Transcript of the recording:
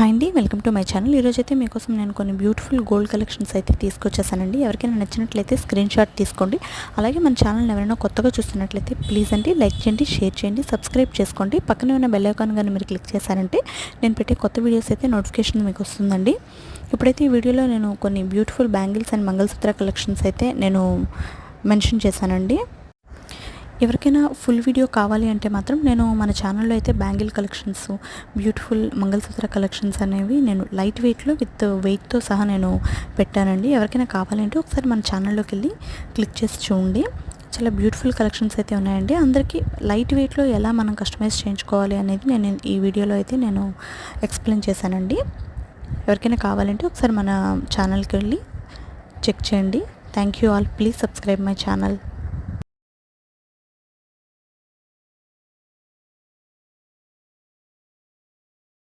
Hi అండి, welcome to my channel. ఈరోజైతే మీకోసం నేను కొన్ని బ్యూటిఫుల్ గోల్డ్ కలెక్షన్స్ అయితే తీసుకొచ్చేసానండి. ఎవరికైనా నచ్చినట్లయితే స్క్రీన్ షాట్ తీసుకోండి. అలాగే మన ఛానల్ని ఎవరైనా కొత్తగా చూస్తున్నట్లయితే ప్లీజ్ అండి లైక్ చేయండి, షేర్ చేయండి, సబ్స్క్రైబ్ చేసుకోండి. పక్కనే ఉన్న బెల్ ఐకాన్ కానీ మీరు క్లిక్ చేశారంటే నేను పెట్టే కొత్త వీడియోస్ అయితే నోటిఫికేషన్ మీకు వస్తుందండి. ఇప్పుడైతే ఈ వీడియోలో నేను కొన్ని beautiful bangles and mangalsutra collections అయితే నేను మెన్షన్ చేశానండి. ఎవరికైనా ఫుల్ వీడియో కావాలి అంటే మాత్రం నేను మన ఛానల్లో అయితే bangle collections, beautiful mangalsutra collections అనేవి నేను లైట్ వెయిట్లో విత్ వెయిట్తో సహా నేను పెట్టానండి. ఎవరికైనా కావాలంటే ఒకసారి మన ఛానల్లోకి వెళ్ళి క్లిక్ చేసి చూడండి. చాలా బ్యూటిఫుల్ కలెక్షన్స్ అయితే ఉన్నాయండి. అందరికీ లైట్ వెయిట్లో ఎలా మనం కస్టమైజ్ చేయించుకోవాలి అనేది నేను ఈ వీడియోలో అయితే నేను ఎక్స్ప్లెయిన్ చేశానండి. ఎవరికైనా కావాలంటే ఒకసారి మన ఛానల్కి వెళ్ళి చెక్ చేయండి. Thank you all. Please subscribe my channel.